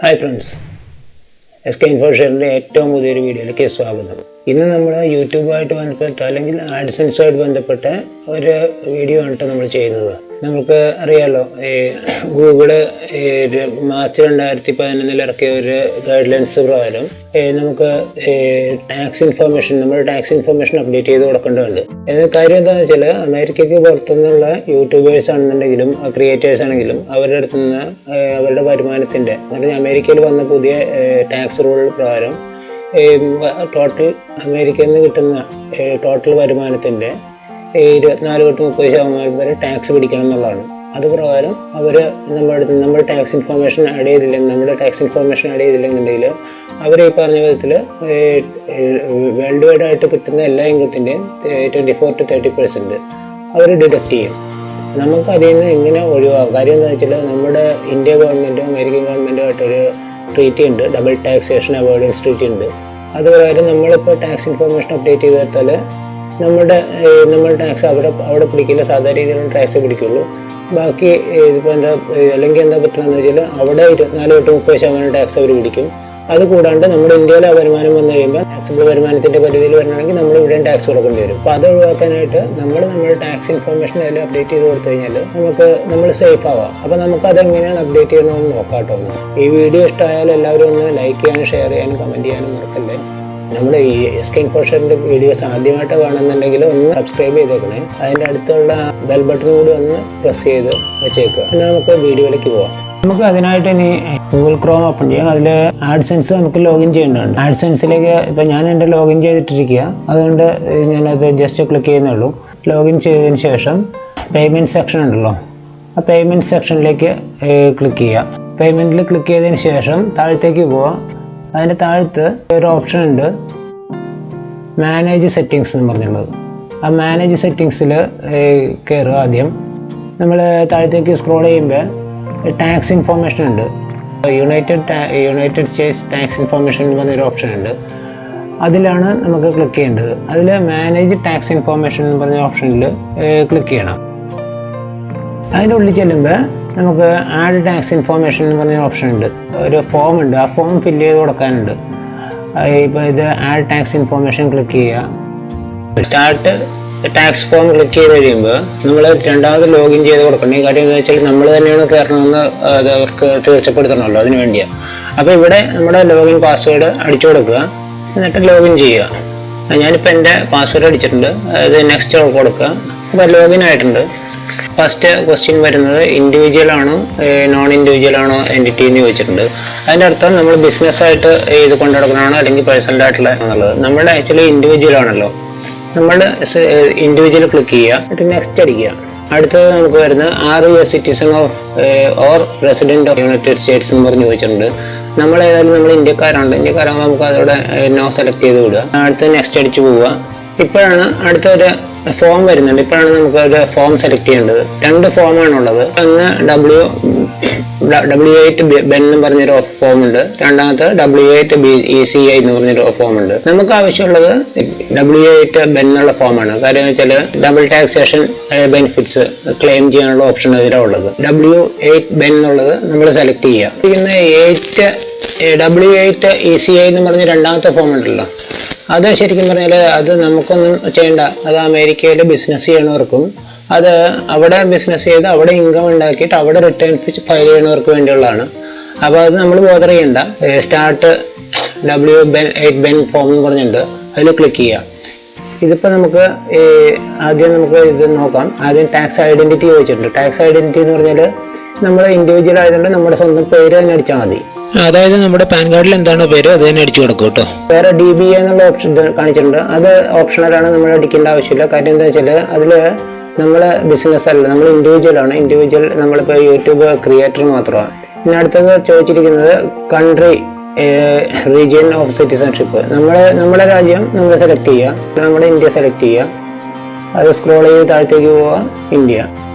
Hi friends, Infoshare ഏറ്റവും പുതിയൊരു വീഡിയോയിലേക്ക് സ്വാഗതം. ഇന്ന് നമ്മൾ യൂട്യൂബുമായിട്ട് ബന്ധപ്പെട്ട അല്ലെങ്കിൽ ആഡ്സെൻസുമായിട്ട് ബന്ധപ്പെട്ട ഒരു വീഡിയോ ആണ് നമ്മൾ ചെയ്യുന്നത്. നമുക്ക് അറിയാലോ, ഗൂഗിള് മാർച്ച് 2011 ഇറക്കിയ ഒരു ഗൈഡ് ലൈൻസ് പ്രകാരം നമുക്ക് നമ്മുടെ ടാക്സ് ഇൻഫർമേഷൻ അപ്ഡേറ്റ് ചെയ്ത് കൊടുക്കേണ്ടതുണ്ട്. കാര്യം എന്താണെന്ന് വെച്ചാൽ, അമേരിക്കയ്ക്ക് പുറത്തുനിന്നുള്ള യൂട്യൂബേഴ്സ് ആണെന്നുണ്ടെങ്കിലും ക്രിയേറ്റേഴ്സ് ആണെങ്കിലും അവരുടെ അടുത്ത് നിന്ന് അവരുടെ വരുമാനത്തിൻ്റെ, അമേരിക്കയിൽ വന്ന പുതിയ ടാക്സ് റൂൾ പ്രകാരം ടോട്ടൽ അമേരിക്കയിൽ നിന്ന് കിട്ടുന്ന ടോട്ടൽ വരുമാനത്തിൻ്റെ 24-30% വരെ ടാക്സ് പിടിക്കണം എന്നുള്ളതാണ്. അതുപ്രകാരം അവർ നമ്മുടെ ടാക്സ് ഇൻഫർമേഷൻ ആഡ് ചെയ്തില്ലെന്നുണ്ടെങ്കിൽ അവർ ഈ പറഞ്ഞ വിധത്തിൽ വേൾഡ് വൈഡ് ആയിട്ട് കിട്ടുന്ന എല്ലാ ഇൻകത്തിൻ്റെയും 24-30% അവർ ഡിഡക്റ്റ് ചെയ്യും. നമുക്ക് അതിൽ നിന്ന് എങ്ങനെ ഒഴിവാകും? കാര്യം എന്താണെന്ന് വെച്ചാൽ, നമ്മുടെ ഇന്ത്യ ഗവൺമെൻറ്റും അമേരിക്കൻ ഗവൺമെൻറ്റുമായിട്ടൊരു ട്രീറ്റി ഉണ്ട്, ഡബിൾ ടാക്സേഷൻ അവോയ്ഡൻസ് ട്രീറ്റി ഉണ്ട്. അതുപ്രകാരം നമ്മളിപ്പോൾ ടാക്സ് ഇൻഫർമേഷൻ അപ്ഡേറ്റ് ചെയ്ത് വെച്ചാൽ നമ്മുടെ ടാക്സ് അവിടെ പിടിക്കില്ല, സാധാരണ രീതിയിലുള്ള ടാക്സ് പിടിക്കുള്ളൂ. ബാക്കി ഇതിപ്പോൾ അല്ലെങ്കിൽ എന്താ പറ്റുന്നതെന്ന് വെച്ചാൽ, അവിടെ 24-30% ടാക്സ് അവർ പിടിക്കും. അതുകൂടാണ്ട് നമ്മുടെ ഇന്ത്യയിലെ വരുമാനം വന്നു കഴിയുമ്പോൾ ടാക്സിബിൾ വരുമാനത്തിൻ്റെ പരിധിയിൽ വരണമെങ്കിൽ നമ്മൾ ഇവിടെയും ടാക്സ് കൊടുക്കേണ്ടി വരും. അപ്പോൾ അത് ഒഴിവാക്കാനായിട്ട് നമ്മുടെ ടാക്സ് ഇൻഫർമേഷൻ അതിൽ അപ്ഡേറ്റ് ചെയ്ത് കൊടുത്തു കഴിഞ്ഞാൽ നമ്മൾ സേഫ് ആവാം. അപ്പോൾ നമുക്കതെങ്ങനെയാണ് അപ്ഡേറ്റ് ചെയ്യണമെന്ന് നോക്കാം കേട്ടോ. ഈ വീഡിയോ ഇഷ്ടമായാലും എല്ലാവരും ഒന്ന് ലൈക്ക് ചെയ്യാനും ഷെയർ ചെയ്യാനും കമൻറ്റ് ചെയ്യാനും മറക്കല്ലേ. നമ്മുടെ ഈ Infoshare വീഡിയോസ് ആദ്യമായിട്ട് കാണുന്നുണ്ടെങ്കിൽ ഒന്ന് സബ്സ്ക്രൈബ് ചെയ്തേക്കണേ. അതിൻ്റെ അടുത്തുള്ള ബെൽ ബട്ടൺ കൂടി ഒന്ന് പ്രസ് ചെയ്ത് വെച്ചേക്കുക. എന്നാൽ നമുക്ക് വീഡിയോയിലേക്ക് പോവാം. നമുക്ക് അതിനായിട്ട് ഇനി ഗൂഗിൾ ക്രോം ഓപ്പൺ ചെയ്യാം. അതിൽ ആഡ്സെൻസ് നമുക്ക് ലോഗിൻ ചെയ്യേണ്ടതുണ്ട്. ആഡ്സെൻസിലേക്ക് ഇപ്പോൾ ഞാൻ എൻ്റെ ലോഗിൻ ചെയ്തിട്ടിരിക്കുക, അതുകൊണ്ട് ഞാനത് ജസ്റ്റ് ക്ലിക്ക് ചെയ്യുന്നുള്ളൂ. ലോഗിൻ ചെയ്തതിന് ശേഷം പേയ്മെൻറ്റ് സെക്ഷൻ ഉണ്ടല്ലോ, ആ പേയ്മെൻറ്റ് സെക്ഷനിലേക്ക് ക്ലിക്ക് ചെയ്യുക. പേയ്മെൻറ്റിൽ ക്ലിക്ക് ചെയ്തതിന് ശേഷം താഴത്തേക്ക് പോവാം. അതിൻ്റെ താഴത്ത് ഒരു ഓപ്ഷൻ ഉണ്ട്, മാനേജ് സെറ്റിങ്സ് എന്ന് പറഞ്ഞുള്ളത്. ആ മാനേജ് സെറ്റിങ്സിൽ കയറുക. ആദ്യം നമ്മൾ താഴത്തേക്ക് സ്ക്രോൾ ചെയ്യുമ്പോൾ ടാക്സ് ഇൻഫോർമേഷൻ ഉണ്ട്. യുണൈറ്റഡ് സ്റ്റേറ്റ്സ് ടാക്സ് ഇൻഫോർമേഷൻ എന്ന് പറഞ്ഞൊരു ഓപ്ഷൻ ഉണ്ട്. അതിലാണ് നമുക്ക് ക്ലിക്ക് ചെയ്യേണ്ടത്. അതിൽ മാനേജ് ടാക്സ് ഇൻഫോർമേഷൻ എന്ന് പറഞ്ഞ ഓപ്ഷനിൽ ക്ലിക്ക് ചെയ്യണം. അതിൻ്റെ ഉള്ളിൽ ചെല്ലുമ്പോൾ നമുക്ക് ആഡ് ടാക്സ് ഇൻഫോർമേഷൻ എന്ന് പറഞ്ഞ ഓപ്ഷൻ ഉണ്ട്. ഒരു ഫോം ഉണ്ട്, ആ ഫോം ഫില്ല് ചെയ്ത് കൊടുക്കാനുണ്ട്. ഇപ്പോൾ ഇത് ആഡ് ടാക്സ് ഇൻഫോർമേഷൻ ക്ലിക്ക് ചെയ്യുക. സ്റ്റാർട്ട് ടാക്സ് ഫോം ക്ലിക്ക് ചെയ്ത് കഴിയുമ്പോൾ നമ്മൾ രണ്ടാമത് ലോഗിൻ ചെയ്ത് കൊടുക്കണം. ഈ കാര്യം എന്ന് വെച്ചാൽ നമ്മൾ തന്നെയാണ് കയറണമെന്ന് അത് അവർക്ക് തീർച്ചപ്പെടുത്തണമല്ലോ, അതിന് വേണ്ടിയാണ്. അപ്പോൾ ഇവിടെ നമ്മുടെ ലോഗിൻ പാസ്വേഡ് അടിച്ചു കൊടുക്കുക, എന്നിട്ട് ലോഗിൻ ചെയ്യുക. ഞാനിപ്പോൾ എൻ്റെ പാസ്വേഡ് അടിച്ചിട്ടുണ്ട്, അത് നെക്സ്റ്റ് കൊടുക്കുക. അപ്പോൾ ലോഗിൻ ആയിട്ടുണ്ട്. ഫസ്റ്റ് ക്വസ്റ്റ്യൻ വരുന്നത് ഇൻഡിവിജ്വൽ ആണോ നോൺ ഇൻഡിവിജ്വൽ ആണോ എൻറ്റിറ്റി എന്ന് ചോദിച്ചിട്ടുണ്ട്. അതിൻ്റെ അർത്ഥം നമ്മൾ ബിസിനസ്സായിട്ട് ഇത് കൊണ്ടു നടക്കണമാണോ അല്ലെങ്കിൽ പേഴ്സണൽ ആയിട്ടുള്ള എന്നുള്ളത്. നമ്മുടെ ആക്ച്വലി ഇൻഡിവിജ്വൽ ആണല്ലോ, നമ്മൾ ഇൻഡിവിജ്വൽ ക്ലിക്ക് ചെയ്യുക, എന്നിട്ട് നെക്സ്റ്റ് അടിക്കുക. അടുത്തത് നമുക്ക് വരുന്നത് are you A citizen or resident of United States എന്ന് പറഞ്ഞ് ചോദിച്ചിട്ടുണ്ട്. നമ്മൾ ഏതായാലും നമ്മൾ ഇന്ത്യക്കാരാകുമ്പോൾ നമുക്ക് അതോടെ നോ സെലക്ട് ചെയ്ത് വിടുക. അടുത്തത് നെക്സ്റ്റ് അടിച്ച് പോവുക. ഇപ്പോഴാണ് അടുത്തൊരു ഫോം വരുന്നുണ്ട്. ഇപ്പോഴാണ് നമുക്ക് ഒരു ഫോം സെലക്ട് ചെയ്യേണ്ടത്. 2 ഫോമാണുള്ളത്. ഒന്ന് W8 ബെൻ എന്ന് പറഞ്ഞൊരു ഫോം ഉണ്ട്, രണ്ടാമത്തെ W8 ECI എന്ന് പറഞ്ഞൊരു ഫോം ഉണ്ട്. നമുക്ക് ആവശ്യമുള്ളത് W8 ബെൻ എന്നുള്ള ഫോമാണ്. കാര്യം എന്ന് വെച്ചാൽ ഡബിൾ ടാക്സേഷൻ ബെനിഫിറ്റ്സ് ക്ലെയിം ചെയ്യാനുള്ള ഓപ്ഷൻ ഇതിലാണ് ഉള്ളത്. W8 ബെൻ എന്നുള്ളത് നമ്മൾ സെലക്ട് ചെയ്യുക. W8 ECI എന്ന് പറഞ്ഞ രണ്ടാമത്തെ ഫോം ഉണ്ടല്ലോ, അത് ശരിക്കും പറഞ്ഞാൽ അത് നമുക്കൊന്നും ചെയ്യേണ്ട. അത് അമേരിക്കയിൽ ബിസിനസ് ചെയ്യണവർക്കും അത് അവിടെ ബിസിനസ് ചെയ്ത് അവിടെ ഇൻകം ഉണ്ടാക്കിയിട്ട് അവിടെ റിട്ടേൺ ഫയൽ ചെയ്യണവർക്ക് വേണ്ടിയുള്ളതാണ്. അപ്പോൾ അത് നമ്മൾ ബോദർ ചെയ്യണ്ട. സ്റ്റാർട്ട് W8 ബെൻ ഫോം എന്ന് പറഞ്ഞിട്ടുണ്ട്, അതിൽ ക്ലിക്ക് ചെയ്യുക. ഇതിപ്പോൾ നമുക്ക് ആദ്യം നമുക്ക് ഇത് നോക്കാം. ആദ്യം ടാക്സ് ഐഡൻറ്റിറ്റി ചോദിച്ചിട്ടുണ്ട്. ടാക്സ് ഐഡൻറ്റിറ്റി എന്ന് പറഞ്ഞാൽ നമ്മൾ ഇൻഡിവിജ്വൽ ആയതുകൊണ്ട് നമ്മുടെ സ്വന്തം പേര് തന്നെ അടിച്ചാൽ മതി. അതായത് നമ്മുടെ പാൻ കാർഡിൽ എന്താണോ പേര് അത് തന്നെ അടിച്ചു കൊടുക്കും കേട്ടോ. വേറെ DBA എന്നുള്ള ഓപ്ഷൻ കാണിച്ചിട്ടുണ്ട്, അത് ഓപ്ഷണലാണ്, നമ്മൾ അടിക്കേണ്ട ആവശ്യമില്ല. കാര്യം എന്താ വെച്ചാൽ അതിൽ നമ്മൾ ബിസിനസ് അല്ല, നമ്മൾ ഇൻഡിവിജ്വൽ ആണ്. ഇൻഡിവിജ്വൽ നമ്മളിപ്പോൾ യൂട്യൂബ് ക്രിയേറ്റർ മാത്രമാണ്. പിന്നെ അടുത്തത് ചോദിച്ചിരിക്കുന്നത് കൺട്രി റീജിയൻ ഓഫ് സിറ്റിസൺഷിപ്പ്. നമ്മുടെ രാജ്യം നമ്മൾ സെലക്ട് ചെയ്യുക, നമ്മുടെ ഇന്ത്യ സെലക്ട് ചെയ്യുക. അത് സ്ക്രോൾ ചെയ്ത് താഴത്തേക്ക് പോവുക, ഇന്ത്യ.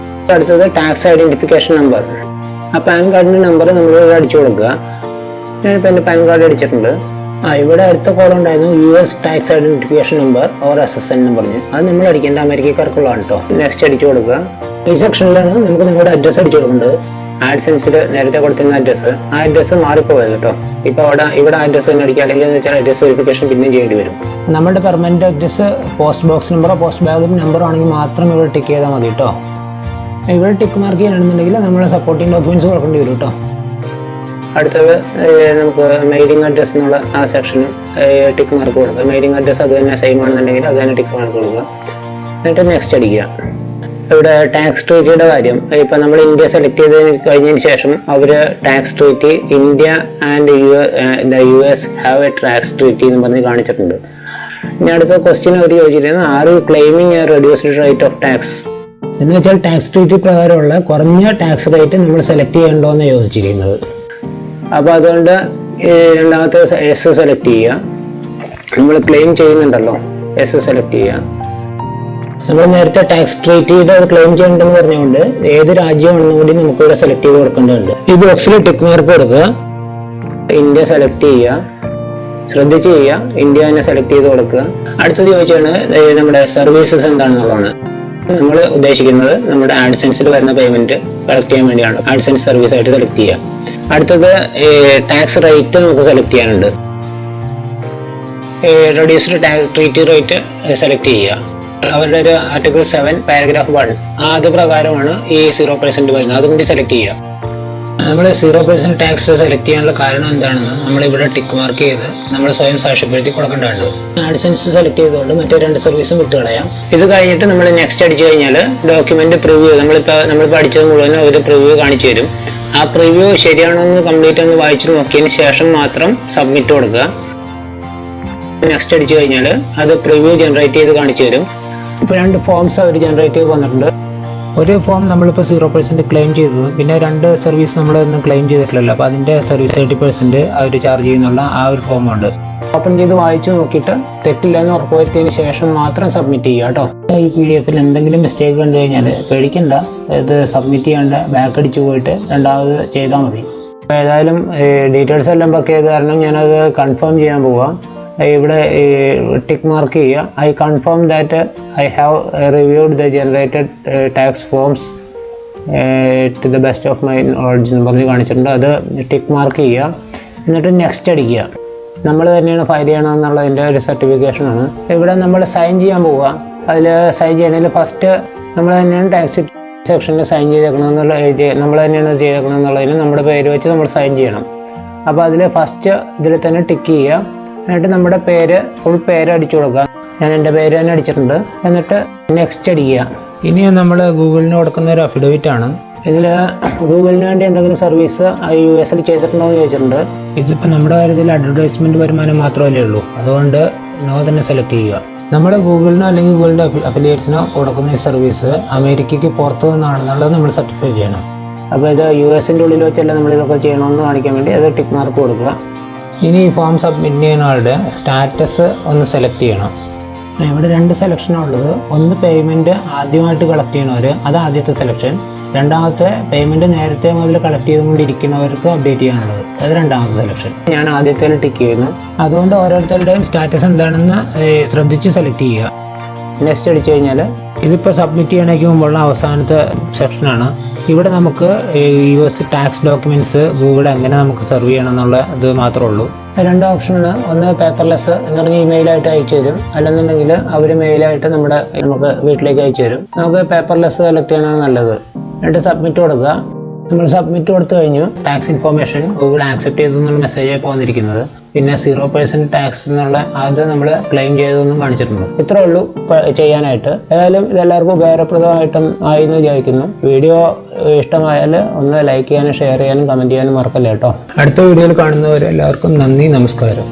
അടുത്തത് ടാക്സ് ഐഡൻറ്റിഫിക്കേഷൻ നമ്പർ. ആ പാൻ കാർഡിൻ്റെ നമ്പർ നമ്മൾ അടിച്ചു കൊടുക്കുക. ഞാനിപ്പോൾ എൻ്റെ പാൻ കാർഡ് അടിച്ചിട്ടുണ്ട്. ഇവിടെ അടുത്ത കോളം ഉണ്ടായിരുന്നു, US tax identification number or SSN എന്ന് പറഞ്ഞു. അത് നമ്മൾ അടിക്കേണ്ട, അമേരിക്കക്കാർക്കുള്ളതാണ് കേട്ടോ. നെക്സ്റ്റ് അടിച്ചു കൊടുക്കുക. ഈ സെക്ഷനിലാണ് നമുക്ക് നിങ്ങളുടെ അഡ്രസ്സ് അടിച്ചു കൊടുക്കേണ്ടത്. ആഡ്സെൻസിൽ നേരത്തെ കൊടുത്തിരുന്ന അഡ്രസ്സ്, ആ അഡ്രസ്സ് മാറിപ്പോയത് കേട്ടോ. ഇപ്പോൾ ഇവിടെ അഡ്രസ്സ് തന്നെ അടിക്കുക, അല്ലെങ്കിൽ എന്ന് വെച്ചാൽ അഡ്രസ് വെരിഫിക്കേഷൻ പിന്നെ ചെയ്യേണ്ടി വരും. നമ്മുടെ പെർമനന്റ് അഡ്രസ്സ് പോസ്റ്റ് ബോക്സ് നമ്പറോ പോസ്റ്റ് ബാഗ് നമ്പറോ ആണെങ്കിൽ മാത്രം ഇവിടെ ടിക്ക് ചെയ്താൽ മതി കേട്ടോ. ഇവിടെ ടിക്ക് മാർക്ക് ചെയ്യാനാണെന്നുണ്ടെങ്കിൽ നമ്മൾ സപ്പോർട്ടിങ് ഡോക്യുമെന്റ്സ് കൊടുക്കേണ്ടി വരും കേട്ടോ. അടുത്തത് നമുക്ക് മെയിലിംഗ് അഡ്രസ് എന്നുള്ള ആ സെക്ഷനും ടിക്ക് മാർക്ക് കൊടുക്കുക. മെയിലിംഗ് അഡ്രസ് അത് തന്നെ സെയിം ആണെന്നുണ്ടെങ്കിൽ അത് തന്നെ ടിക്ക് മാർക്ക് കൊടുക്കുക. എന്നിട്ട് നെക്സ്റ്റ് അടിക്കുക. ഇവിടെ ടാക്സ് ട്രീറ്റിയുടെ കാര്യം, ഇപ്പം നമ്മൾ ഇന്ത്യ സെലക്ട് ചെയ്ത് കഴിഞ്ഞതിന് ശേഷം അവർ tax treaty India and US have a tax treaty എന്ന് പറഞ്ഞ് കാണിച്ചിട്ടുണ്ട്. ഇനി അടുത്ത ക്വസ്റ്റ്യൻ അവർ ചോദിച്ചിരിക്കുന്നത് are you claiming a reduced rate of tax എന്ന് വെച്ചാൽ ടാക്സ് ട്രീറ്റി പ്രകാരമുള്ള കുറഞ്ഞ ടാക്സ് റേറ്റ് നമ്മൾ സെലക്ട് ചെയ്യണ്ടോ എന്ന് ചോദിച്ചിരിക്കുന്നത്. അപ്പോൾ അതുകൊണ്ട് രണ്ടാമത്തെ എസ് സെലക്ട് ചെയ്യുക. നമ്മൾ ക്ലെയിം ചെയ്യുന്നുണ്ടല്ലോ, എസ് സെലക്ട് ചെയ്യുക. നമ്മൾ നേരത്തെ ടാക്സ് ട്രീറ്റിയുടെ ക്ലെയിം ചെയ്യണമെന്ന് പറഞ്ഞുകൊണ്ട് ഏത് രാജ്യമാണെന്നും കൂടി നമുക്ക് ഇവിടെ സെലക്ട് ചെയ്ത് കൊടുക്കേണ്ടതുണ്ട്. ഈ ബോക്സിൽ ടിക്ക് മാർക്ക് കൊടുക്കുക. ഇന്ത്യ സെലക്ട് ചെയ്യുക, ശ്രദ്ധിച്ച് ചെയ്യുക, ഇന്ത്യ തന്നെ സെലക്ട് ചെയ്ത് കൊടുക്കുക. അടുത്തത് ചോദിച്ചാണ് നമ്മുടെ സർവീസസ് എന്താണെന്നുള്ളതാണ്. നമ്മൾ ഉദ്ദേശിക്കുന്നത് നമ്മുടെ ആഡ്സെൻസിൽ വരുന്ന പേയ്മെന്റ് കളക്ട് ചെയ്യാൻ വേണ്ടിയാണ് ആഡ്സെൻസ് സർവീസ് ആയിട്ട് സെലക്ട് ചെയ്യുക. അടുത്തത് ടാക്സ് റേറ്റ് നമുക്ക് സെലക്ട് ചെയ്യാനുണ്ട്. Reduced tax treaty rate select ചെയ്യുക. അവരുടെ ഒരു ആർട്ടിക്കിൾ 7 പാരഗ്രാഫ് 1 അത് പ്രകാരമാണ് ഈ 0% വരുന്നത്. അതും കൂടി സെലക്ട് ചെയ്യുക. നമ്മൾ 0% ടാക്സ് സെലക്ട് ചെയ്യാനുള്ള കാരണം എന്താണെന്ന് നമ്മളിവിടെ ടിക്ക് മാർക്ക് ചെയ്ത് നമ്മൾ സ്വയം സാക്ഷ്യപ്പെടുത്തി കൊടുക്കേണ്ടതുണ്ട്. ആഡ്സെൻസ് സെലക്ട് ചെയ്തുകൊണ്ട് മറ്റേ 2 സർവീസും വിട്ടുകളയാം. ഇത് കഴിഞ്ഞിട്ട് നമ്മൾ നെക്സ്റ്റ് അടിച്ചു കഴിഞ്ഞാൽ ഡോക്യുമെന്റ് പ്രിവ്യൂ, നമ്മളിപ്പോൾ അടിച്ചത് മുഴുവൻ ഒരു പ്രിവ്യൂ കാണിച്ചു തരും. ആ പ്രിവ്യൂ ശരിയാണോ എന്ന് കംപ്ലീറ്റ് ഒന്ന് വായിച്ച് നോക്കിയതിന് ശേഷം മാത്രം സബ്മിറ്റ് കൊടുക്കുക. നെക്സ്റ്റ് അടിച്ചു കഴിഞ്ഞാൽ അത് പ്രിവ്യൂ ജനറേറ്റ് ചെയ്ത് കാണിച്ചു തരും. ഇപ്പോൾ 2 ഫോംസ് അവർ ജനറേറ്റ് ചെയ്ത് വന്നിട്ടുണ്ട്. ഒരു ഫോം നമ്മളിപ്പോൾ 0% ക്ലെയിം ചെയ്തത്, പിന്നെ 2 സർവീസ് നമ്മളൊന്നും ക്ലെയിം ചെയ്തിട്ടില്ലല്ലോ, അപ്പോൾ അതിൻ്റെ സർവീസ് 30% അവർ ചാർജ് ചെയ്യുന്നുള്ള ആ ഒരു ഫോമുണ്ട്. ഓപ്പൺ ചെയ്ത് വായിച്ച് നോക്കിയിട്ട് തെറ്റില്ലെന്ന് ഉറപ്പുവരുത്തിയതിന് ശേഷം മാത്രം സബ്മിറ്റ് ചെയ്യുക കേട്ടോ. ഈ PDF-ൽ എന്തെങ്കിലും മിസ്റ്റേക്ക് കണ്ടു കഴിഞ്ഞാൽ പേടിക്കണ്ട, ഇത് സബ്മിറ്റ് ചെയ്യേണ്ട, ബാക്ക് അടിച്ച് പോയിട്ട് രണ്ടാമത് ചെയ്താൽ മതി. അപ്പോൾ ഏതായാലും ഡീറ്റെയിൽസ് എല്ലാം പക്ക് ചെയ്ത കാരണം ഞാനത് കൺഫേം ചെയ്യാൻ പോവാം. ഇവിടെ ടിക്ക് മാർക്ക് ചെയ്യുക. I confirm that I have reviewed the generated tax forms to the best of my knowledge എന്ന് പറഞ്ഞ് കാണിച്ചിട്ടുണ്ട്. അത് ടിക്ക് മാർക്ക് ചെയ്യുക. എന്നിട്ട് നെക്സ്റ്റ് അടിക്കുക. നമ്മൾ തന്നെയാണ് ഫയൽ ചെയ്യണമെന്നുള്ളതിൻ്റെ ഒരു സർട്ടിഫിക്കേഷനാണ്. ഇവിടെ നമ്മൾ സൈൻ ചെയ്യാൻ പോവുക. അതിൽ സൈൻ ചെയ്യണമെങ്കിൽ ഫസ്റ്റ് നമ്മൾ തന്നെയാണ് ടാക്സ് സെക്ഷനിൽ സൈൻ ചെയ്തേക്കണമെന്നുള്ള നമ്മൾ തന്നെയാണ് ചെയ്തേക്കണമെന്നുള്ളതിന് നമ്മുടെ പേര് വെച്ച് നമ്മൾ സൈൻ ചെയ്യണം. അപ്പോൾ അതിൽ ഫസ്റ്റ് ഇതിൽ തന്നെ ടിക്ക് ചെയ്യുക. എന്നിട്ട് നമ്മുടെ ഫുൾ പേര് അടിച്ചു കൊടുക്കുക. ഞാൻ എൻ്റെ പേര് തന്നെ അടിച്ചിട്ടുണ്ട്. എന്നിട്ട് നെക്സ്റ്റ് അടിക്കുക. ഇനി നമ്മൾ ഗൂഗിളിന് കൊടുക്കുന്ന ഒരു അഫിഡവിറ്റ് ആണ്. ഇതിൽ ഗൂഗിളിന് വേണ്ടി എന്തെങ്കിലും സർവീസ് US-ൽ ചെയ്തിട്ടുണ്ടോ എന്ന് ചോദിച്ചിട്ടുണ്ട്. ഇതിപ്പോൾ നമ്മുടെ കാര്യത്തിൽ അഡ്വർടൈസ്മെൻറ്റ് വരുമാനം മാത്രമല്ലേ ഉള്ളൂ, അതുകൊണ്ട് നോ തന്നെ സെലക്ട് ചെയ്യുക. നമ്മൾ ഗൂഗിളിനോ അല്ലെങ്കിൽ ഗൂഗിളിൻ്റെ അഫിലിയേറ്റ്സിനോ കൊടുക്കുന്ന ഈ സർവീസ് അമേരിക്കയ്ക്ക് പുറത്തു നിന്നാണെന്നുള്ളത് നമ്മൾ സർട്ടിഫൈ ചെയ്യണം. അപ്പോൾ ഇത് US-ൻ്റെ ഉള്ളിൽ വെച്ചല്ല നമ്മളിതൊക്കെ ചെയ്യണമെന്ന് കാണിക്കാൻ വേണ്ടി അത് ടിക്ക് മാർക്ക് കൊടുക്കുക. ഇനി ഈ ഫോം സബ്മിറ്റ് ചെയ്യുന്ന ആളുടെ സ്റ്റാറ്റസ് ഒന്ന് സെലക്ട് ചെയ്യണം. ഇവിടെ 2 സെലക്ഷനാണ് ഉള്ളത്. ഒന്ന് പേയ്മെൻറ്റ് ആദ്യമായിട്ട് കളക്ട് ചെയ്യണവർ, അത് ആദ്യത്തെ സെലക്ഷൻ. രണ്ടാമത്തെ പേയ്മെൻറ്റ് നേരത്തെ മുതൽ കളക്ട് ചെയ്തുകൊണ്ടിരിക്കുന്നവർക്ക് അപ്ഡേറ്റ് ചെയ്യാനുള്ളത്, അത് രണ്ടാമത്തെ സെലക്ഷൻ. ഞാൻ ആദ്യത്തേൽ ടിക്ക് ചെയ്യുന്നു. അതുകൊണ്ട് ഓരോരുത്തരുടെയും സ്റ്റാറ്റസ് എന്താണെന്ന് ശ്രദ്ധിച്ച് സെലക്ട് ചെയ്യുക. നെക്സ്റ്റ് അടിച്ചു കഴിഞ്ഞാൽ ഇതിപ്പോൾ സബ്മിറ്റ് ചെയ്യാനേക്ക് മുമ്പുള്ള അവസാനത്തെ സെക്ഷനാണ്. ഇവിടെ നമുക്ക് US ടാക്സ് ഡോക്യുമെൻറ്റ്സ് ഗൂഗിൾ എങ്ങനെ നമുക്ക് സെർവ് ചെയ്യണം എന്നുള്ള ഇത് മാത്രമേ ഉള്ളൂ. 2 ഓപ്ഷനാണ്. ഒന്ന് പേപ്പർലെസ് എന്ന് പറഞ്ഞാൽ ഇമെയിലായിട്ട് അയച്ചു തരും, അല്ലെന്നുണ്ടെങ്കിൽ അവർ മെയിലായിട്ട് നമുക്ക് വീട്ടിലേക്ക് അയച്ചു തരും. നമുക്ക് പേപ്പർലെസ് സെലക്ട് ചെയ്യണതാണ് നല്ലത്. എന്നിട്ട് സബ്മിറ്റ് കൊടുക്കുക. നമ്മൾ സബ്മിറ്റ് കൊടുത്തു കഴിഞ്ഞു. ടാക്സ് ഇൻഫോർമേഷൻ ഗൂഗിൾ ആക്സെപ്റ്റ് ചെയ്തു എന്നുള്ള മെസ്സേജാണ് വന്നിരിക്കുന്നത്. പിന്നെ 0% ടാക്സ് എന്നുള്ള അത് നമ്മൾ ക്ലെയിം ചെയ്തതെന്നും കാണിച്ചിട്ടുണ്ട്. ഇത്രേ ഉള്ളൂ ചെയ്യാനായിട്ട്. ഏതായാലും ഇതെല്ലാവർക്കും ഉപകാരപ്രദമായിട്ടും ആയെന്ന് വിചാരിക്കുന്നു. വീഡിയോ ഇഷ്ടമായാൽ ഒന്ന് ലൈക്ക് ചെയ്യാനും ഷെയർ ചെയ്യാനും കമൻറ്റ് ചെയ്യാനും മറക്കല്ലേ കേട്ടോ. അടുത്ത വീഡിയോയിൽ കാണുന്നവരെ എല്ലാവർക്കും നന്ദി, നമസ്കാരം.